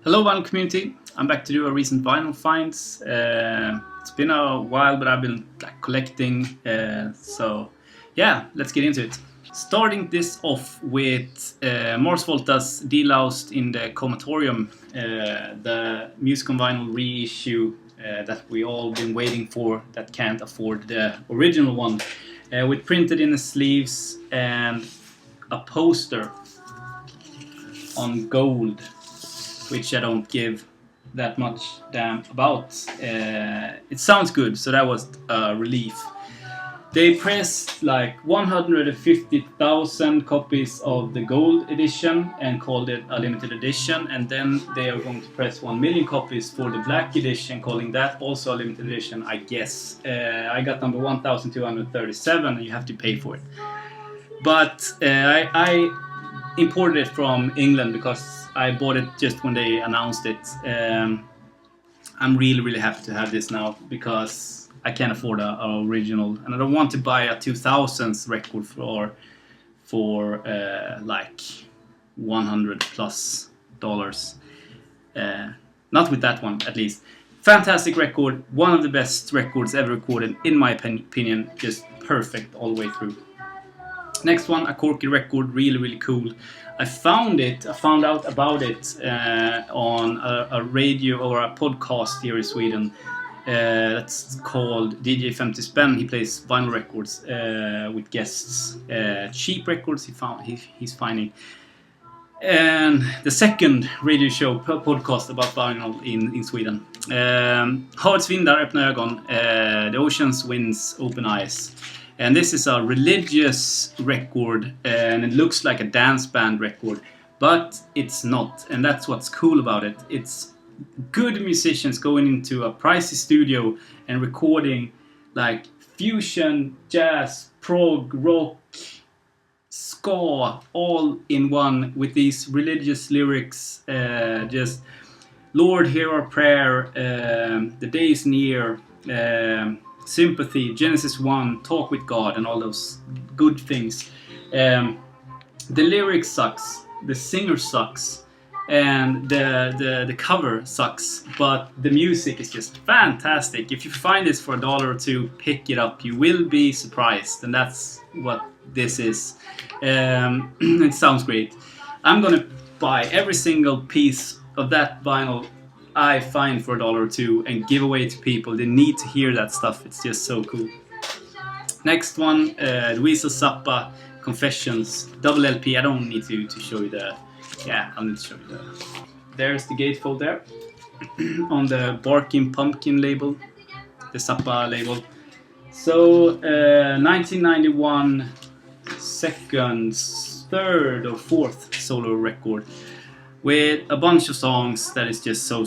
Hello vinyl community, I'm back to do a recent vinyl finds. It's been a while, but I've been collecting, so yeah, let's get into it. Starting this off with Mars Volta's Deloused in the Comatorium, the Music on Vinyl reissue that we all been waiting for that can't afford the original one, with printed in the sleeves and a poster on gold, which I don't give that much damn about. It sounds good, so that was a relief. They pressed like 150,000 copies of the gold edition and called it a limited edition, and then they are going to press 1 million copies for the black edition, calling that also a limited edition, I guess. I got number 1237 and you have to pay for it. But I imported it from England because I bought it just when they announced it. I'm really happy to have this now because I can't afford a original, and I don't want to buy a 2000s record for like $100+ dollars. Not with that one, at least. Fantastic record, one of the best records ever recorded in my opinion. Just perfect all the way through. Next one, a Corki record, really cool. I found out about it on a radio or a podcast here in Sweden. That's called DJ 50 Spänn. He plays vinyl records with guests. Cheap records he's finding. And the second radio show podcast about vinyl in Sweden. Havets vindar öppna ögon. The ocean's winds open eyes. And this is a religious record, and it looks like a dance band record, but it's not, and that's what's cool about it. It's good musicians going into a pricey studio and recording like fusion, jazz, prog, rock, ska, all in one with these religious lyrics. Just Lord, hear our prayer, the day is near, sympathy, Genesis 1, talk with God, and all those good things. The lyrics sucks, the singer sucks, and the cover sucks, but the music is just fantastic. If you find this for $1 or $2, pick it up. You will be surprised, and that's what this is. It sounds great. I'm gonna buy every single piece of that vinyl I find for $1 or $2 and give away to people. They need to hear that stuff. It's just so cool. Next one, Luisa Saba Confessions double LP. I don't need to show you the. Yeah, I'll need to show you the. There's the gatefold there on the Barking Pumpkin label, the Saba label. So 1991 second, third or fourth solo record, with a bunch of songs that is just so.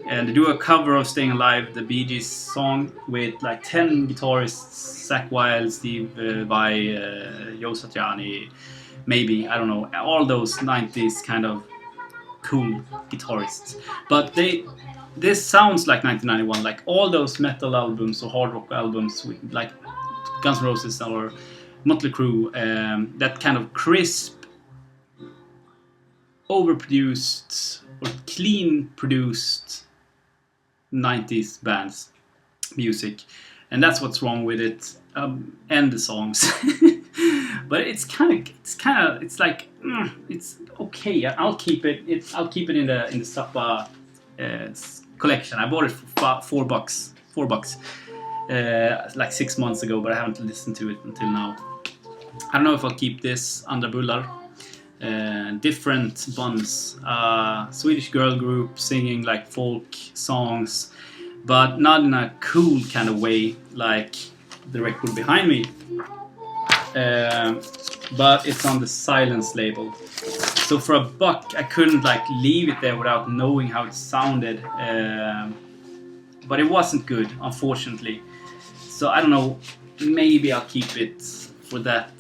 And they do a cover of Staying Alive, the Bee Gees song, with like 10 guitarists, Zakk Wylde, Steve Vai, Joe Satriani, maybe, I don't know, all those 90s kind of cool guitarists. But this sounds like 1991, like all those metal albums or hard rock albums, with like Guns N' Roses or Motley Crue, that kind of crisp, overproduced or clean produced 90s bands music, and that's what's wrong with it, and the songs. But it's like it's okay. I'll keep it in the Saba collection. I bought it for $4 like 6 months ago, but I haven't listened to it until now. I don't know if I'll keep this Andra Bullar. Different buns, Swedish girl group singing like folk songs, but not in a cool kind of way like the record behind me. But it's on the Silence label, so for $1 I couldn't like leave it there without knowing how it sounded. But it wasn't good, unfortunately. So I don't know, maybe I'll keep it for that.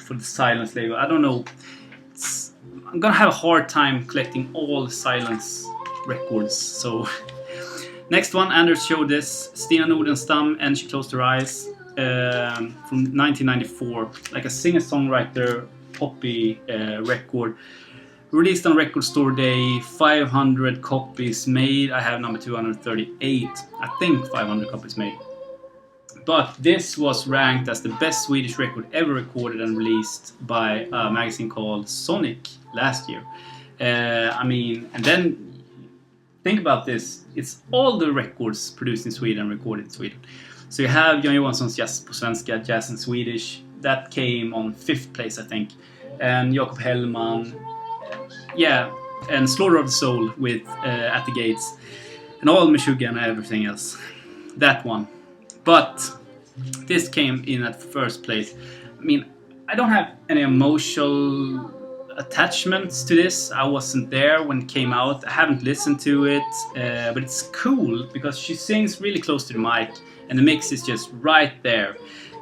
For the Silence label, I don't know. I'm gonna have a hard time collecting all Silence records. So next one, Anders showed this, Stina Nordenstam, and She Closed Her Eyes, from 1994, like a singer-songwriter poppy record. Released on Record Store Day, 500 copies made. I have number 238. I think 500 copies made. But this was ranked as the best Swedish record ever recorded and released by a magazine called Sonic last year. And then think about this. It's all the records produced in Sweden, recorded in Sweden. So you have Jan Johansson's Jazz på svenska, Jazz in Swedish. That came on 5th place, I think. And Jakob Hellman. And Slaughter of the Soul with At the Gates. And all Meshuggah and everything else. That one. But this came in at 1st place. I mean, I don't have any emotional attachments to this. I wasn't there when it came out. I haven't listened to it. But it's cool because she sings really close to the mic. And the mix is just right there.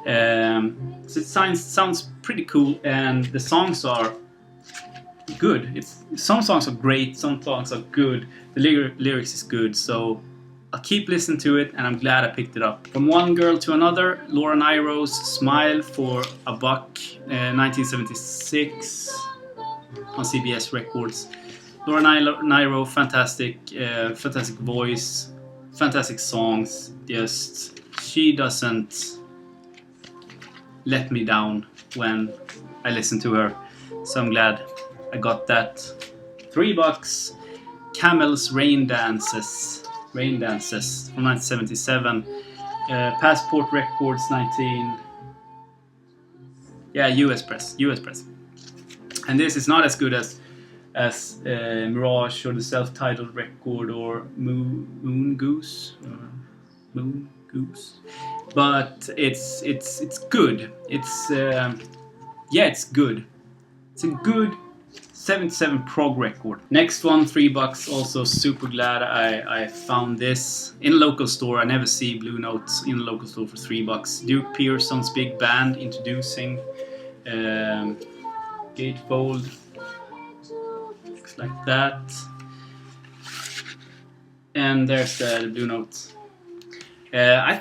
So it sounds pretty cool. And the songs are good. Some songs are great. Some songs are good. The lyrics is good. So I'll keep listening to it, and I'm glad I picked it up. From One Girl to Another, Laura Nyro's Smile for a Buck, 1976 on CBS Records. Laura Nyro, fantastic voice, fantastic songs. Just, she doesn't let me down when I listen to her. So I'm glad I got that. $3. Camel's Rain Dances from 1977. Passport Records, US press. And this is not as good as Mirage or the self-titled record or Moon Goose, but it's good. It's good. It's a good 77 prog record. Next one, $3. Also super glad I found this in a local store. I never see Blue Notes in a local store for $3. Duke Pearson's big band introducing gatefold. Looks like that. And there's the Blue Notes. I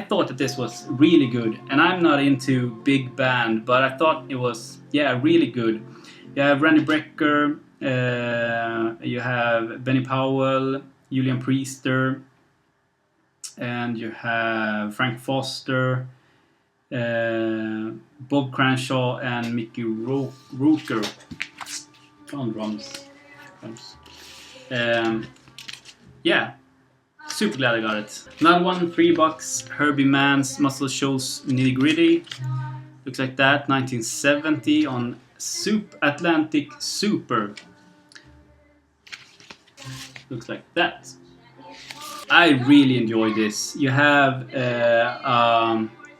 thought that this was really good, and I'm not into big band, but I thought it was really good. You have Randy Brecker, you have Benny Powell, Julian Priester, and you have Frank Foster, Bob Cranshaw, and Mickey Rooker on drums. Super glad I got it. Another one, $3. Herbie Mann's Muscle Shoals Nitty Gritty. Looks like that, 1970 on Atlantic Super. Looks like that. I really enjoy this. You have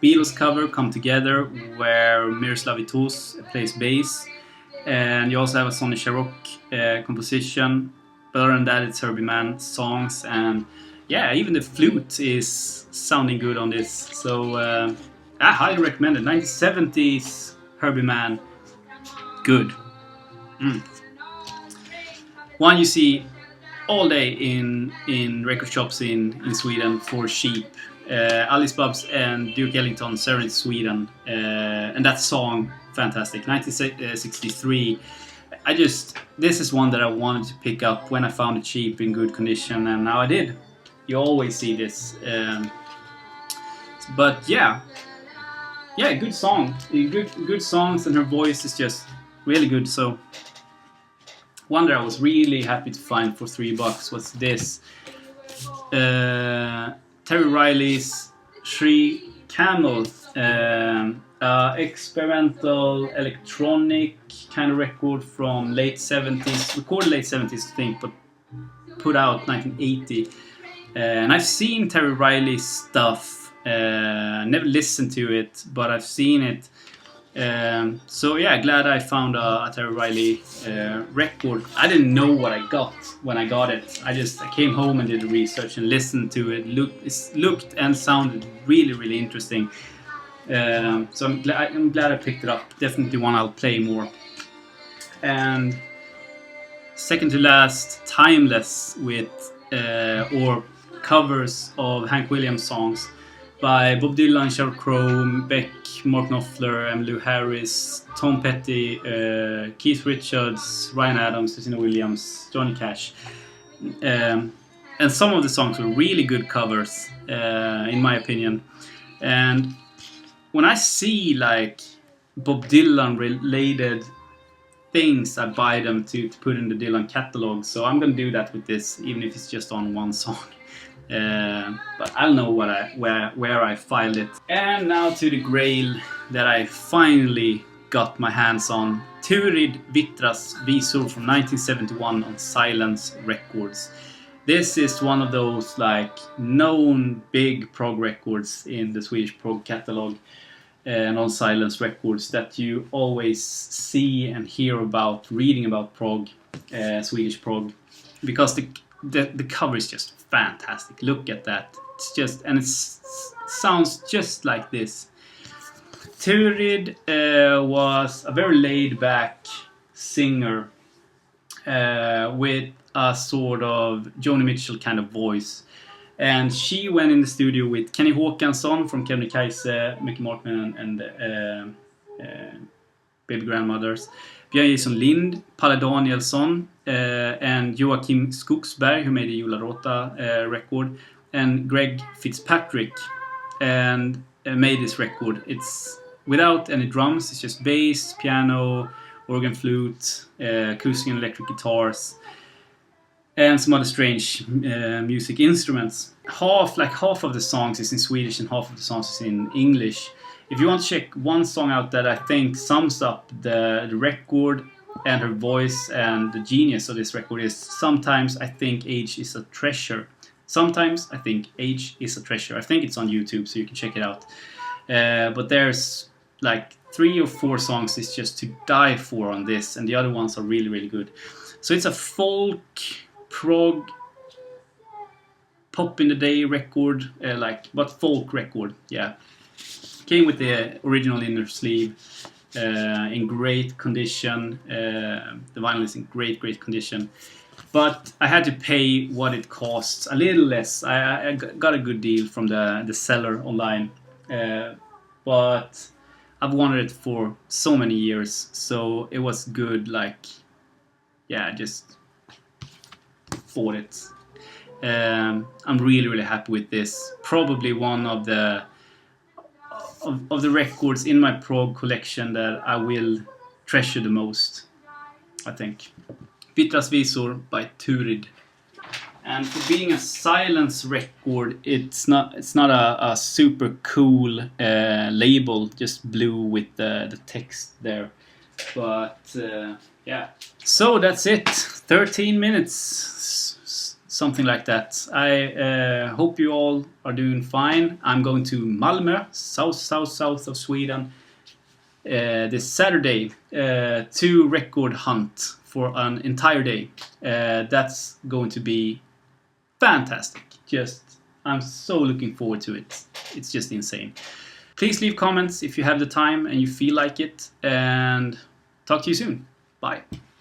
Beatles cover, Come Together, where Miroslav Itos plays bass. And you also have a Sonny Sharrock composition. But other than that, it's Herbie Mann songs. And even the flute is sounding good on this. So I highly recommend it. 1970s Herbie Mann. Good. One you see all day in record shops in Sweden for cheap. Alice Babs and Duke Ellington, Serenade Sweden. And that song, fantastic. 1963. This is one that I wanted to pick up when I found it cheap in good condition, and now I did. You always see this. But good song. Good songs, and her voice is just really good. So one that I was really happy to find for $3 was this. Terry Riley's Shree Camel. Experimental electronic kind of record from late 70s. Recorded late 70s, I think, but put out 1980. And I've seen Terry Riley's stuff. Never listened to it, but I've seen it. Glad I found a Terry Riley record. I didn't know what I got when I got it. I came home and did the research and listened to it. It looked and sounded really, really interesting. So I'm glad I picked it up. Definitely one I'll play more. And second to last, Timeless with or covers of Hank Williams songs. by Bob Dylan, Sheryl Crow, Beck, Mark Knopfler, Emmylou Harris, Tom Petty, Keith Richards, Ryan Adams, Christina Williams, Johnny Cash. And some of the songs were really good covers, in my opinion. And when I see like Bob Dylan related things, I buy them to put in the Dylan catalog. So I'm gonna do that with this, even if it's just on one song. But I don't know where I filed it. And now to the grail that I finally got my hands on. Reid Vittras Visor from 1971 on Silence Records. This is one of those like known big prog records in the Swedish prog catalog and on Silence Records that you always see and hear about, reading about prog, Swedish prog, because the cover is just fantastic. Look at that. It's just, and it sounds just like this. Reid was a very laid-back singer with a sort of Joni Mitchell kind of voice. And she went in the studio with Kenny Håkansson from Kebnekaise, Mickey Markman and Baby Grandmothers, Björn Jason Lind, Palle Danielsson, and Joakim Skogsberg, who made the Jula Rota record, and Greg Fitzpatrick, and made this record. It's without any drums, it's just bass, piano, organ, flute, acoustic and electric guitars, and some other strange music instruments. Half of the songs is in Swedish and half of the songs is in English. If you want to check one song out that I think sums up the record and her voice and the genius of this record is Sometimes I Think Age is a Treasure. Sometimes I Think Age is a Treasure. I think it's on YouTube, so you can check it out. But there's like 3 or 4 songs is just to die for on this, and the other ones are really, really good. So it's a folk, prog, pop in the day record, but folk record, yeah. Came with the original inner sleeve in great condition. The vinyl is in great condition. But I had to pay what it costs, a little less. I got a good deal from the seller online. But I've wanted it for so many years, so it was good, just bought it. I'm really, really happy with this. Probably one of the records in my prog collection that I will treasure the most, I think. Vittras Visor by Reid. And for being a Silence record, it's not a super cool label, just blue with the text there. But yeah. So that's it. 13 minutes, something like that. I hope you all are doing fine. I'm going to Malmö, south of Sweden, this Saturday to record hunt for an entire day. That's going to be fantastic. I'm so looking forward to it. It's just insane. Please leave comments if you have the time and you feel like it, and talk to you soon. Bye.